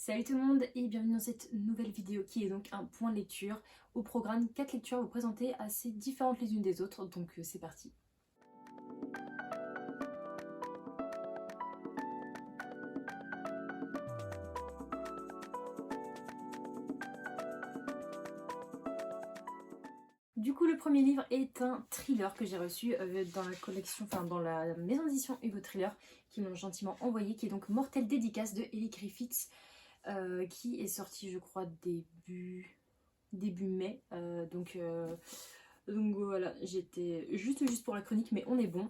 Salut tout le monde et bienvenue dans cette nouvelle vidéo qui est donc un point de lecture. Au programme, 4 lectures à vous présenter assez différentes les unes des autres, donc c'est parti. Du coup, le premier livre est un thriller que j'ai reçu dans la collection, enfin dans la maison d'édition Hugo Thriller, qui m'ont gentiment envoyé, qui est donc Mortelle Dédicace de Ellie Griffiths, qui est sorti je crois début mai, donc voilà, j'étais juste pour la chronique, mais on est bon.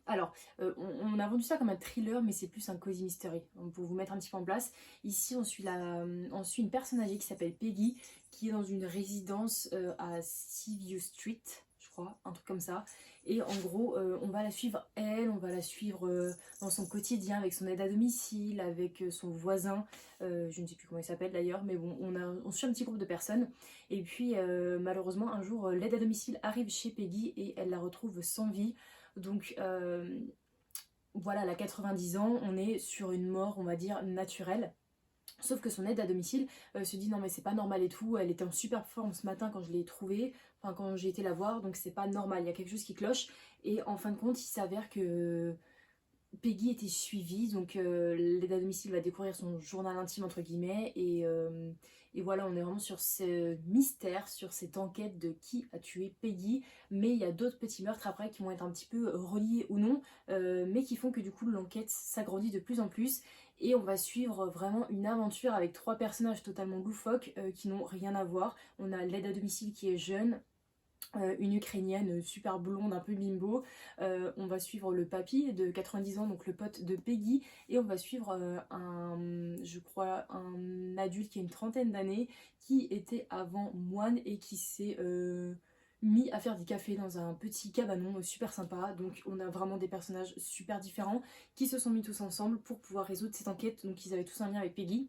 Alors, on a vendu ça comme un thriller, mais c'est plus un cozy mystery, donc pour vous mettre un petit peu en place. Ici, on suit une personne âgée qui s'appelle Peggy, qui est dans une résidence à Seaview Street, je crois, un truc comme ça. Et en gros, on va la suivre elle, on va la suivre dans son quotidien, avec son aide à domicile, avec son voisin, je ne sais plus comment il s'appelle d'ailleurs, mais bon, on suit un petit groupe de personnes. Et puis, malheureusement, un jour, l'aide à domicile arrive chez Peggy et elle la retrouve sans vie. Donc voilà, elle a 90 ans, on est sur une mort, on va dire, naturelle. Sauf que son aide à domicile se dit non mais c'est pas normal et tout, elle était en super forme ce matin quand je l'ai trouvée, enfin quand j'ai été la voir, donc c'est pas normal, il y a quelque chose qui cloche. Et en fin de compte, il s'avère que Peggy était suivie, donc l'aide à domicile va découvrir son journal intime entre guillemets, et voilà, on est vraiment sur ce mystère, sur cette enquête de qui a tué Peggy, mais il y a d'autres petits meurtres après qui vont être un petit peu reliés ou non, mais qui font que du coup l'enquête s'agrandit de plus en plus, et on va suivre vraiment une aventure avec trois personnages totalement loufoques qui n'ont rien à voir. On a l'aide à domicile qui est jeune, une Ukrainienne super blonde, un peu bimbo. On va suivre le papy de 90 ans, donc le pote de Peggy, et on va suivre je crois, un adulte qui a une trentaine d'années, qui était avant moine et qui s'est mis à faire des cafés dans un petit cabanon super sympa. Donc on a vraiment des personnages super différents qui se sont mis tous ensemble pour pouvoir résoudre cette enquête. Donc ils avaient tous un lien avec Peggy.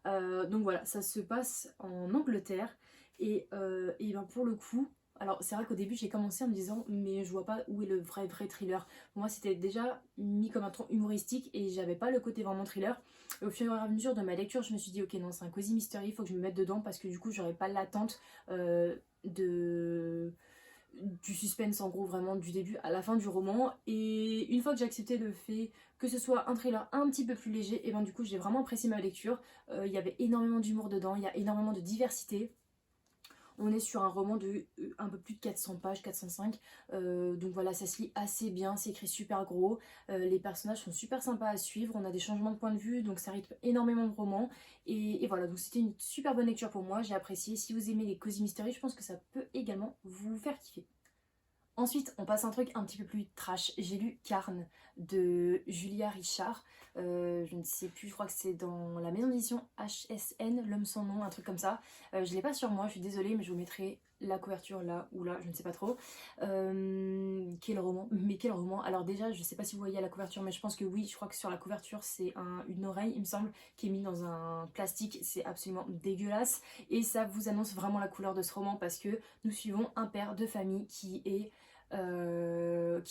Donc voilà, ça se passe en Angleterre et ben pour le coup, alors c'est vrai qu'au début j'ai commencé en me disant mais je vois pas où est le vrai thriller. Pour moi c'était déjà mis comme un ton humoristique et j'avais pas le côté vraiment thriller. Et au fur et à mesure de ma lecture je me suis dit ok non, c'est un cozy mystery, il faut que je me mette dedans parce que du coup j'aurais pas l'attente de du suspense en gros, vraiment du début à la fin du roman. Et une fois que j'ai accepté le fait que ce soit un thriller un petit peu plus léger, et ben du coup j'ai vraiment apprécié ma lecture. Il y avait énormément d'humour dedans, il y a énormément de diversité. On est sur un roman de un peu plus de 400 pages, 405. Donc voilà, ça se lit assez bien, c'est écrit super gros. Les personnages sont super sympas à suivre, on a des changements de point de vue, donc ça rythme énormément le roman. Et voilà, donc c'était une super bonne lecture pour moi, j'ai apprécié. Si vous aimez les cozy mystery, je pense que ça peut également vous faire kiffer. Ensuite, on passe à un truc un petit peu plus trash. J'ai lu Carne de Julia Richard. Je ne sais plus, je crois que c'est dans la maison d'édition HSN, L'homme sans nom, un truc comme ça. Je l'ai pas sur moi, je suis désolée, mais je vous mettrai la couverture là ou là, je ne sais pas trop. Quel roman? Mais quel roman? Alors déjà, je sais pas si vous voyez à la couverture, mais je pense que oui, je crois que sur la couverture, c'est une oreille, il me semble, qui est mise dans un plastique. C'est absolument dégueulasse. Et ça vous annonce vraiment la couleur de ce roman parce que nous suivons un père de famille qui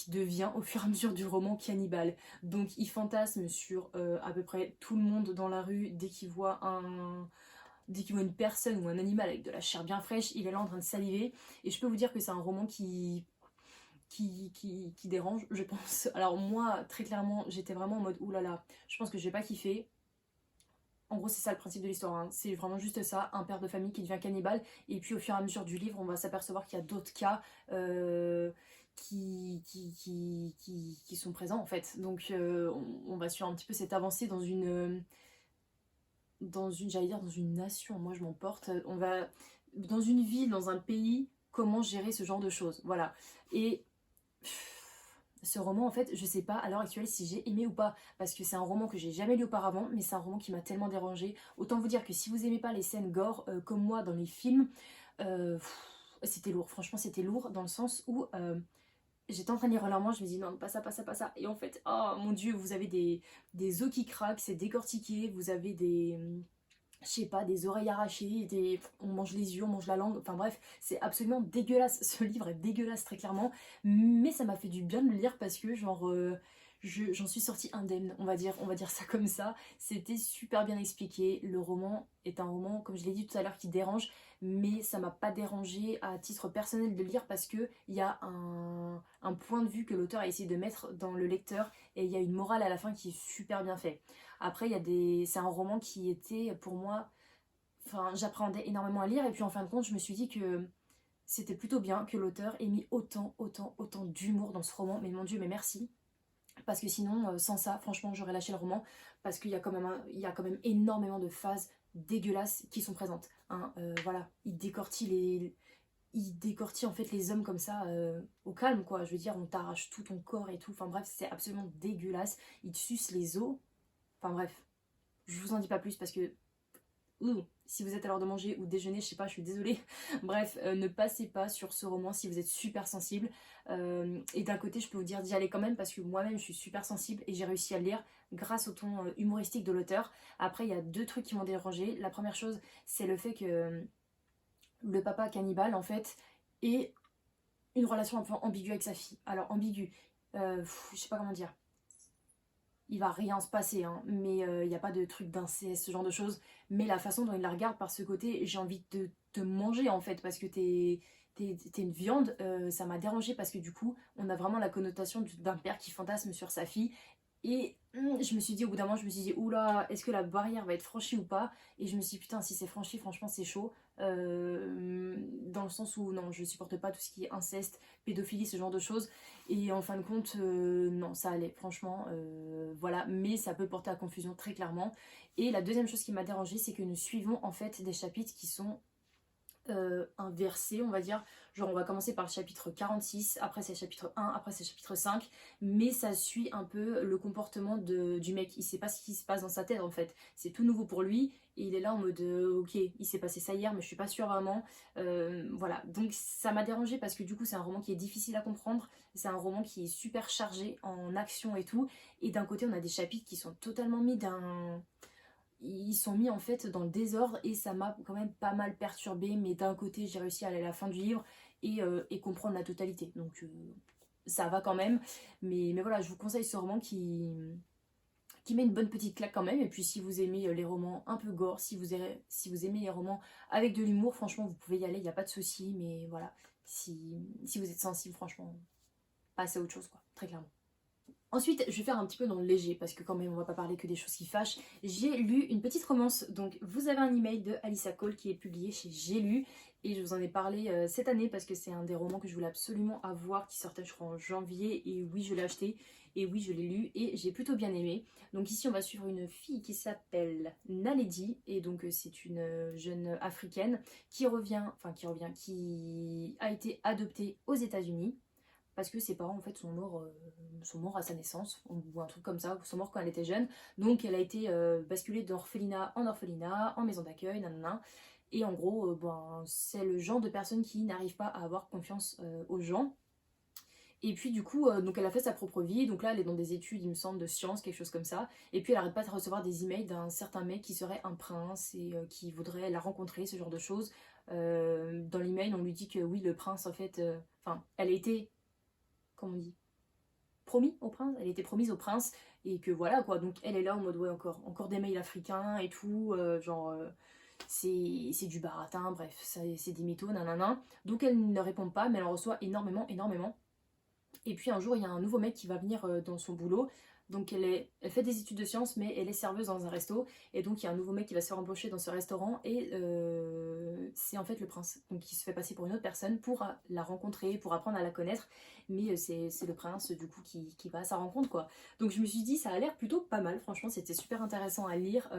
devient au fur et à mesure du roman cannibale. Donc il fantasme sur à peu près tout le monde dans la rue dès qu'il voit une personne ou un animal avec de la chair bien fraîche, il est là en train de saliver. Et je peux vous dire que c'est un roman qui dérange, je pense. Alors moi, très clairement, j'étais vraiment en mode oulala, je pense que je vais pas kiffer. En gros, c'est ça le principe de l'histoire, hein. C'est vraiment juste ça, un père de famille qui devient cannibale, et puis au fur et à mesure du livre, on va s'apercevoir qu'il y a d'autres cas qui sont présents en fait. Donc on va suivre un petit peu cette avancée j'allais dire, dans une nation, moi je m'emporte, on va dans une ville, dans un pays, comment gérer ce genre de choses, voilà. Et ce roman, en fait, je sais pas à l'heure actuelle si j'ai aimé ou pas, parce que c'est un roman que j'ai jamais lu auparavant, mais c'est un roman qui m'a tellement dérangée. Autant vous dire que si vous aimez pas les scènes gore comme moi dans les films, c'était lourd. Franchement, c'était lourd dans le sens où j'étais en train de lire un roman, je me dis non, pas ça, pas ça, pas ça. Et en fait, oh mon dieu, vous avez des os qui craquent, c'est décortiqué, vous avez je sais pas, des oreilles arrachées, on mange les yeux, on mange la langue, enfin bref, c'est absolument dégueulasse. Ce livre est dégueulasse très clairement, mais ça m'a fait du bien de le lire parce que genre, j'en suis sortie indemne, on va dire ça comme ça. C'était super bien expliqué. Le roman est un roman, comme je l'ai dit tout à l'heure, qui dérange, mais ça m'a pas dérangé à titre personnel de lire parce que il y a un point de vue que l'auteur a essayé de mettre dans le lecteur et il y a une morale à la fin qui est super bien fait. Après, c'est un roman qui était pour moi, enfin, j'appréhendais énormément à lire et puis en fin de compte, je me suis dit que c'était plutôt bien que l'auteur ait mis autant d'humour dans ce roman. Mais mon Dieu, mais merci. Parce que sinon, sans ça, franchement, j'aurais lâché le roman. Parce qu'il y a quand même, il y a quand même énormément de phases dégueulasses qui sont présentes. Hein. Voilà, il décortille en fait les hommes comme ça au calme, quoi. Je veux dire, on t'arrache tout ton corps et tout. Enfin bref, c'est absolument dégueulasse. Il te suce les os. Enfin bref, je vous en dis pas plus parce que si vous êtes à l'heure de manger ou déjeuner, je sais pas, je suis désolée. Bref, ne passez pas sur ce roman si vous êtes super sensible. Et d'un côté, je peux vous dire d'y aller quand même parce que moi-même, je suis super sensible et j'ai réussi à le lire grâce au ton humoristique de l'auteur. Après, il y a deux trucs qui m'ont dérangé. La première chose, c'est le fait que le papa cannibale, en fait, ait une relation un peu ambiguë avec sa fille. Alors, ambiguë, je sais pas comment dire. Il va rien se passer, hein, mais il n'y a pas de truc d'inceste, ce genre de choses. Mais la façon dont il la regarde par ce côté, j'ai envie de te manger en fait, parce que t'es une viande, ça m'a dérangé parce que du coup, on a vraiment la connotation d'un père qui fantasme sur sa fille. Et je me suis dit, au bout d'un moment, je me suis dit, oula, est-ce que la barrière va être franchie ou pas? Et je me suis dit, putain, si c'est franchi, franchement, c'est chaud. Dans le sens où, non, je supporte pas tout ce qui est inceste, pédophilie, ce genre de choses. Et en fin de compte, non, ça allait, franchement, voilà. Mais ça peut porter à confusion, très clairement. Et la deuxième chose qui m'a dérangée, c'est que nous suivons en fait des chapitres qui sont inversé, on va dire. Genre, on va commencer par le chapitre 46, après c'est le chapitre 1, après c'est le chapitre 5, mais ça suit un peu le comportement du mec. Il sait pas ce qui se passe dans sa tête en fait. C'est tout nouveau pour lui et il est là en mode ok, il s'est passé ça hier, mais je suis pas sûre vraiment. Voilà, donc ça m'a dérangé parce que du coup, c'est un roman qui est difficile à comprendre. C'est un roman qui est super chargé en action et tout. Et d'un côté, on a des chapitres qui sont totalement mis d'un ils sont mis en fait dans le désordre et ça m'a quand même pas mal perturbée, mais d'un côté j'ai réussi à aller à la fin du livre et comprendre la totalité, donc ça va quand même, mais voilà, je vous conseille ce roman qui met une bonne petite claque quand même. Et puis si vous aimez les romans un peu gore, si vous aimez les romans avec de l'humour, franchement vous pouvez y aller, il n'y a pas de souci, mais voilà, si vous êtes sensible, franchement, passez à autre chose quoi, très clairement. Ensuite, je vais faire un petit peu dans le léger, parce que quand même, on va pas parler que des choses qui fâchent. J'ai lu une petite romance, donc vous avez un email de Alyssa Cole qui est publié chez J'ai lu, et je vous en ai parlé cette année, parce que c'est un des romans que je voulais absolument avoir, qui sortait je crois en janvier, et oui, je l'ai acheté, et oui, je l'ai lu, et j'ai plutôt bien aimé. Donc ici, on va suivre une fille qui s'appelle Naledi, et donc c'est une jeune africaine qui a été adoptée aux États-Unis parce que ses parents en fait sont morts à sa naissance ou un truc comme ça, sont morts quand elle était jeune. Donc elle a été basculée d'orphelinat en maison d'accueil, nanana. Et en gros, c'est le genre de personne qui n'arrive pas à avoir confiance aux gens. Et puis du coup, donc elle a fait sa propre vie, donc là elle est dans des études, il me semble, de sciences, quelque chose comme ça. Et puis elle arrête pas de recevoir des emails d'un certain mec qui serait un prince et qui voudrait la rencontrer, ce genre de choses. Dans l'email, on lui dit que oui, le prince en fait, enfin, elle a été, comment on dit, promis au prince, elle était promise au prince et que voilà quoi, donc elle est là en mode ouais encore des mails africains et tout, c'est du baratin, bref, c'est des mythos, nanana. Donc elle ne répond pas, mais elle en reçoit énormément. Et puis un jour il y a un nouveau mec qui va venir dans son boulot. Donc elle fait des études de sciences, mais elle est serveuse dans un resto. Et donc il y a un nouveau mec qui va se faire embaucher dans ce restaurant. Et c'est en fait le prince. Donc il se fait passer pour une autre personne pour la rencontrer, pour apprendre à la connaître. Mais c'est le prince du coup qui va à sa rencontre quoi. Donc je me suis dit ça a l'air plutôt pas mal. Franchement c'était super intéressant à lire.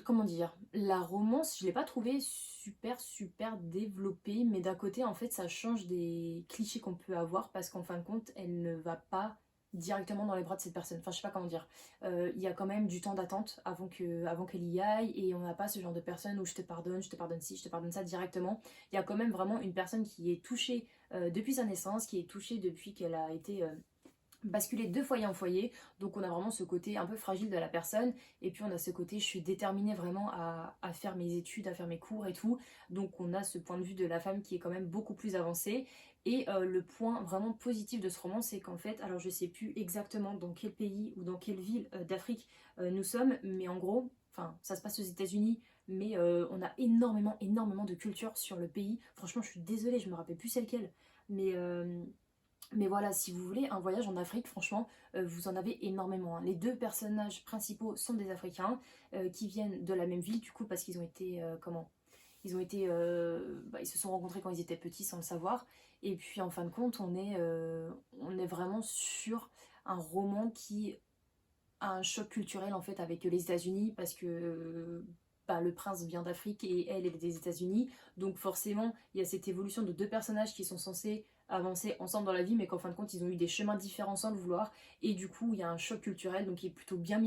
Comment dire, la romance, je l'ai pas trouvée super développée, mais d'un côté, en fait, ça change des clichés qu'on peut avoir parce qu'en fin de compte, elle ne va pas directement dans les bras de cette personne. Enfin, je sais pas comment dire. Il y a quand même du temps d'attente avant qu'elle y aille et on n'a pas ce genre de personne où je te pardonne ci, je te pardonne ça directement. Il y a quand même vraiment une personne qui est touchée depuis sa naissance, qui est touchée depuis qu'elle a été basculer de foyer en foyer, donc on a vraiment ce côté un peu fragile de la personne, et puis on a ce côté je suis déterminée vraiment à faire mes études, à faire mes cours et tout, donc on a ce point de vue de la femme qui est quand même beaucoup plus avancé, Et le point vraiment positif de ce roman, c'est qu'en fait, alors je sais plus exactement dans quel pays ou dans quelle ville d'Afrique nous sommes, mais en gros, enfin ça se passe aux États-Unis, mais on a énormément de culture sur le pays. Franchement, je suis désolée, je me rappelle plus c'est lequel, mais mais voilà, si vous voulez un voyage en Afrique, franchement, vous en avez énormément, hein. Les deux personnages principaux sont des Africains qui viennent de la même ville, du coup, parce qu'ils ont été, comment? Ils ont été, ils se sont rencontrés quand ils étaient petits sans le savoir. Et puis en fin de compte, on est vraiment sur un roman qui a un choc culturel en fait avec les États-Unis parce que le prince vient d'Afrique et elle est des États-Unis. Donc forcément, il y a cette évolution de deux personnages qui sont censés avancer ensemble dans la vie, mais qu'en fin de compte, ils ont eu des chemins différents sans le vouloir. Et du coup, il y a un choc culturel donc qui est plutôt bien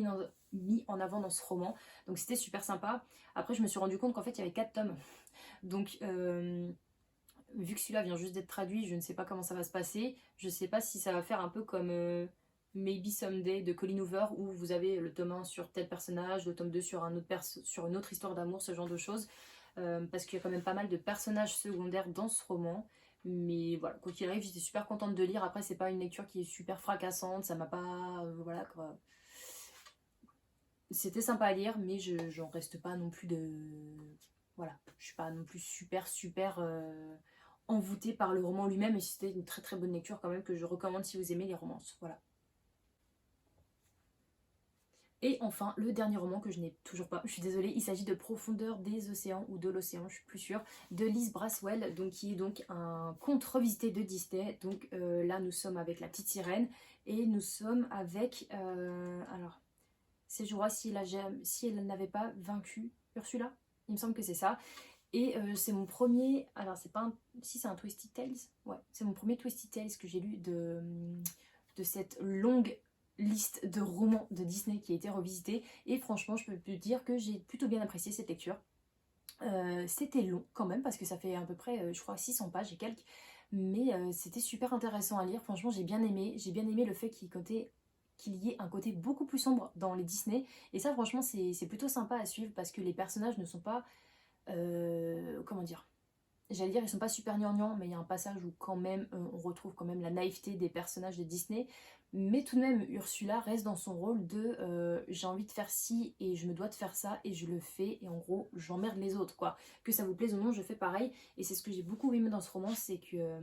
mis en avant dans ce roman. Donc c'était super sympa. Après, je me suis rendu compte qu'en fait, il y avait 4 tomes. Donc, vu que celui-là vient juste d'être traduit, je ne sais pas comment ça va se passer. Je ne sais pas si ça va faire un peu comme Maybe Someday de Colleen Hoover, où vous avez le tome 1 sur tel personnage, le tome 2 sur, sur une autre histoire d'amour, ce genre de choses. Parce qu'il y a quand même pas mal de personnages secondaires dans ce roman. Mais voilà, quoi qu'il arrive, j'étais super contente de lire. Après, c'est pas une lecture qui est super fracassante, ça m'a pas. Voilà quoi. C'était sympa à lire, mais j'en reste pas non plus de. Voilà, je suis pas non plus super envoûtée par le roman lui-même, et c'était une très bonne lecture quand même que je recommande si vous aimez les romances. Voilà. Et enfin, le dernier roman que je n'ai toujours pas, je suis désolée, il s'agit de Profondeur des océans ou de l'océan, je suis plus sûre, de Liz Braswell, donc qui est donc un conte revisité de Disney. Donc là, nous sommes avec la petite sirène et nous sommes avec, alors, c'est je crois si elle n'avait pas vaincu Ursula, il me semble que c'est ça. Et c'est mon premier, alors c'est pas un, si c'est un Twisted Tales, ouais, c'est mon premier Twisted Tales que j'ai lu de cette longue liste de romans de Disney qui a été revisitée. Et franchement, je peux te dire que j'ai plutôt bien apprécié cette lecture. C'était long quand même, parce que ça fait à peu près, je crois, 600 pages et quelques. Mais c'était super intéressant à lire. Franchement, j'ai bien aimé. J'ai bien aimé le fait qu'il y ait un côté beaucoup plus sombre dans les Disney. Et ça, franchement, c'est plutôt sympa à suivre parce que les personnages ne sont pas comment dire, j'allais dire ils sont pas super gnangnans, mais il y a un passage où quand même on retrouve quand même la naïveté des personnages de Disney, mais tout de même Ursula reste dans son rôle de j'ai envie de faire ci et je me dois de faire ça et je le fais, et en gros j'emmerde les autres quoi, que ça vous plaise ou non je fais pareil. Et c'est ce que j'ai beaucoup aimé dans ce roman, c'est que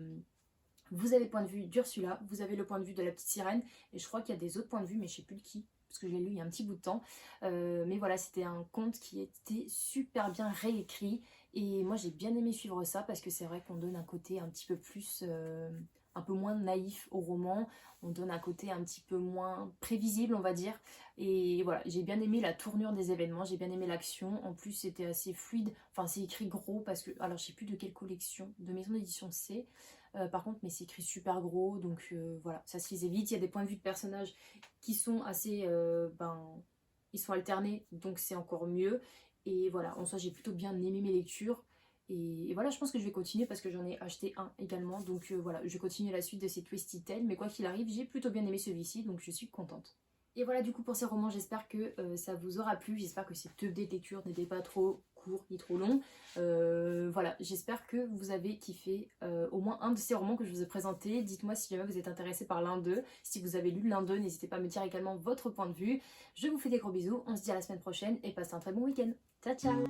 vous avez le point de vue d'Ursula, vous avez le point de vue de la petite sirène, et je crois qu'il y a des autres points de vue, mais je sais plus de qui, parce que je l'ai lu il y a un petit bout de temps. Mais voilà, c'était un conte qui était super bien réécrit, et moi j'ai bien aimé suivre ça, parce que c'est vrai qu'on donne un côté un petit peu plus, un peu moins naïf au roman, on donne un côté un petit peu moins prévisible, on va dire. Et voilà, j'ai bien aimé la tournure des événements, j'ai bien aimé l'action, en plus c'était assez fluide, enfin c'est écrit gros, parce que, alors je sais plus de quelle collection, de maison d'édition c'est, par contre, mais c'est écrit super gros, donc voilà, ça se lisait vite. Il y a des points de vue de personnages qui sont assez, ils sont alternés, donc c'est encore mieux. Et voilà, en soi, j'ai plutôt bien aimé mes lectures. Et voilà, je pense que je vais continuer parce que j'en ai acheté un également. Donc voilà, je vais continuer la suite de ces Twisted Tales. Mais quoi qu'il arrive, j'ai plutôt bien aimé celui-ci, donc je suis contente. Et voilà du coup pour ces romans, j'espère que ça vous aura plu, j'espère que ces 2 lectures n'étaient pas trop courts ni trop longs. Voilà, j'espère que vous avez kiffé au moins un de ces romans que je vous ai présentés. Dites-moi si jamais vous êtes intéressé par l'un d'eux, si vous avez lu l'un d'eux, n'hésitez pas à me dire également votre point de vue. Je vous fais des gros bisous, on se dit à la semaine prochaine et passez un très bon week-end. Ciao ciao.